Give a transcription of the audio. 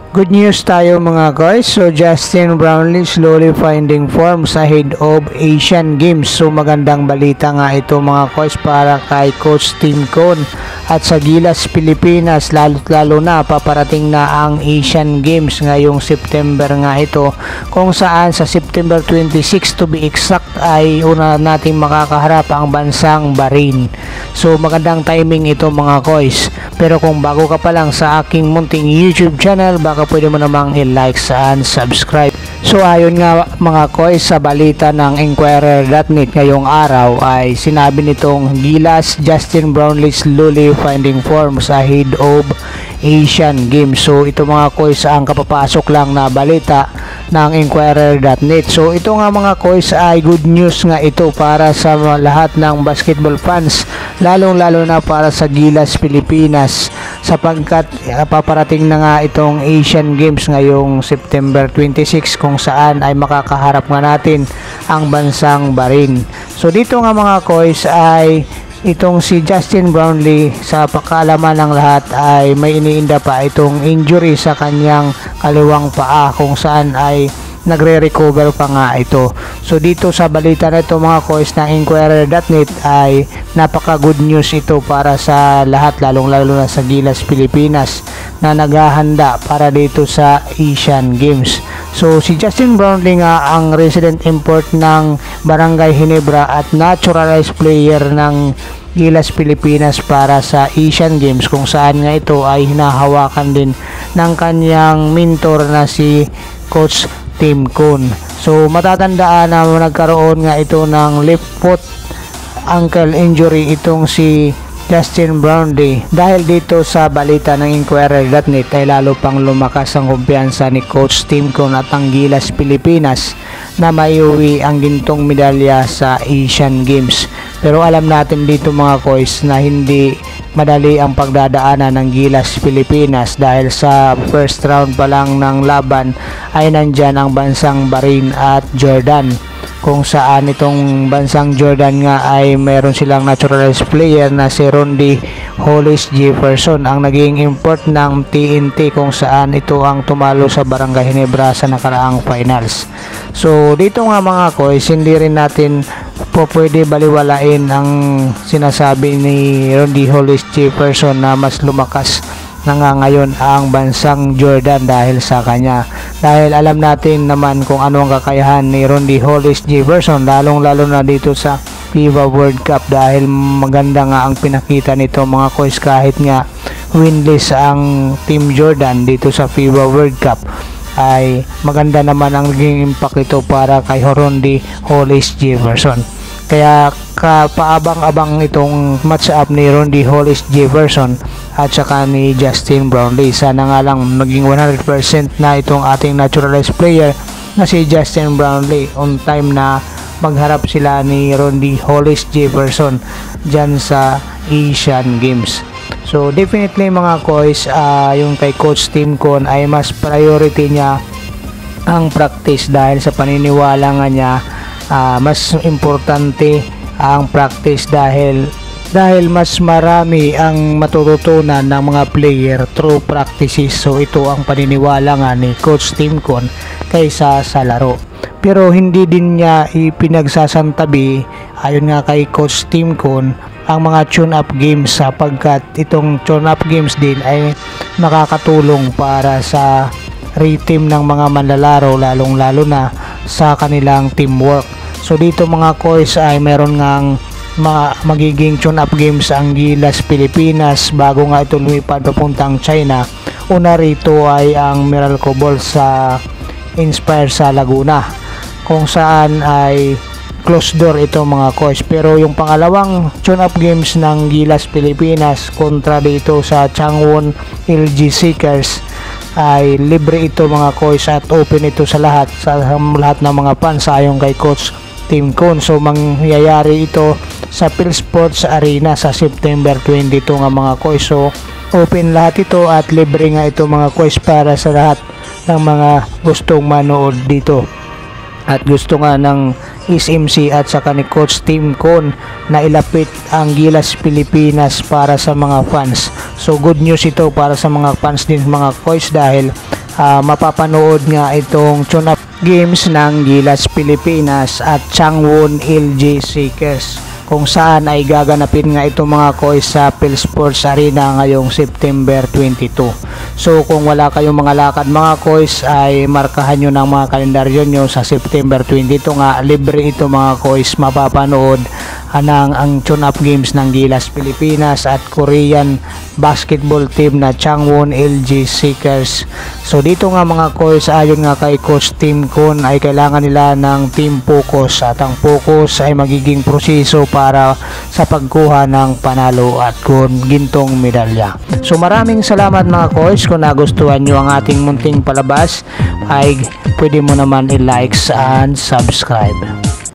Good news tayo mga guys. So Justin Brownlee slowly finding form sa head of Asian Games. So magandang balita nga ito mga guys para kay Coach Tim Cone at sa Gilas Pilipinas, lalo na paparating na ang Asian Games ngayong September nga ito, kung saan sa September 26 to be exact ay una nating makakaharap ang bansang Bahrain. So magandang timing ito mga guys. Pero kung bago ka pa lang sa aking munting YouTube channel, baka pwede mo namang i-like and subscribe. So ayon nga mga koy, sa balita ng Inquirer.net ngayong araw ay sinabi nitong Gilas Justin Brownlee slowly finding form sa head of Asian Games. So ito mga koy sa ang kapapasok lang na balita ng Inquirer.net. So ito nga mga koy ay good news nga ito para sa lahat ng basketball fans, lalong lalo na para sa Gilas Pilipinas, sapagkat paparating na nga itong Asian Games ngayong September 26 kung saan ay makakaharap nga natin ang bansang Bahrain. So dito nga mga koys ay itong si Justin Brownlee, sa pagkaalaman ng lahat ay may iniinda pa itong injury sa kanyang kaliwang paa, kung saan ay nagre-recover pa nga ito. So dito sa balita na ito mga koys ng Inquirer.net ay napaka good news ito para sa lahat, lalong lalo na sa Gilas Pilipinas na naghahanda para dito sa Asian Games. So si Justin Brownlee nga ang resident import ng Barangay Ginebra at naturalized player ng Gilas Pilipinas para sa Asian Games, kung saan nga ito ay hinahawakan din ng kanyang mentor na si Coach Tim Cone. So matatandaan na nagkaroon nga ito ng left foot ankle injury itong si Justin Brownlee. Dahil dito sa balita ng Inquirer.net ay lalo pang lumakas ang kumpiyansa ni Coach Tim Cone at ang Gilas Pilipinas na maiuwi ang gintong medalya sa Asian Games. Pero alam natin dito mga koys na hindi madali ang pagdadaanan ng Gilas Pilipinas dahil sa first round pa lang ng laban ay nandyan ang bansang Bahrain at Jordan, kung saan itong bansang Jordan nga ay meron silang naturalized player na si Rondy Hollis Jefferson, ang naging import ng TNT, kung saan ito ang tumalo sa Barangay Ginebra sa nakaraang finals. So dito nga mga koys, hindi rin natin po pwede baliwalain ang sinasabi ni Rondy Hollis Jefferson na mas lumakas na nga ngayon ang bansang Jordan dahil sa kanya. Dahil alam natin naman kung ano ang kakayahan ni Rondy Hollis Jefferson, lalong lalo na dito sa FIBA World Cup, dahil maganda nga ang pinakita nito mga koys, kahit nga winless ang Team Jordan dito sa FIBA World Cup ay maganda naman ang naging impact ito para kay Rondy Hollis Jefferson. Kaya kapaabang-abang itong match up ni Rondy Hollis Jefferson at saka ni Justin Brownlee. Sana nga lang maging 100% na itong ating naturalized player na si Justin Brownlee on time na magharap sila ni Rondy Hollis Jefferson dyan sa Asian Games. So definitely mga koys, yung kay Coach Tim Cone ay mas priority niya ang practice, dahil sa paniniwala nga niya mas importante ang practice dahil mas marami ang matututunan ng mga player through practices. So ito ang paniniwala nga ni Coach Tim Cone kaysa sa laro. Pero hindi din niya ipinagsasantabi ayon nga kay Coach Tim Cone ang mga tune-up games, sapagkat itong tune-up games din ay nakakatulong para sa rhythm ng mga manlalaro, lalong lalo na sa kanilang teamwork. So dito mga koys ay meron ngang magiging tune-up games ang Gilas Pilipinas bago nga ito lumipad papuntang China. Una rito ay ang Meralco Ball sa Inspire sa Laguna, kung saan ay closed door ito mga koys. Pero yung pangalawang tune-up games ng Gilas Pilipinas kontra dito sa Changwon LG Seekers ay libre ito mga koys at open ito sa lahat ng mga fans ayon kay Coach Tim Cone. So mangyayari ito sa PhilSports Arena sa September 22 nga mga koys. So open lahat ito at libre nga ito mga koys para sa lahat ng mga gustong manood dito at gusto nga ng SMC at saka ni Coach Tim Cone na ilapit ang Gilas Pilipinas para sa mga fans. So good news ito para sa mga fans din mga coach, dahil mapapanood nga itong tune-up games ng Gilas Pilipinas at Changwon LG Seekers, kung saan ay gaganapin nga itong mga kois sa PhilSports Arena ngayong September 22. So kung wala kayong mga lakad mga kois, ay markahan nyo ng mga kalendaryo nyo sa September 22 nga, libre ito mga kois, mapapanood ang tune-up games ng Gilas Pilipinas at Korean basketball team na Changwon LG Seekers. So dito nga mga kois, ayon nga kay Coach Tim Con, ay kailangan nila ng team focus, at ang focus ay magiging proseso para sa pagkuha ng panalo at gintong medalya. So maraming salamat mga kois. Kung nagustuhan nyo ang ating munting palabas, ay pwede mo naman i-likes and subscribe.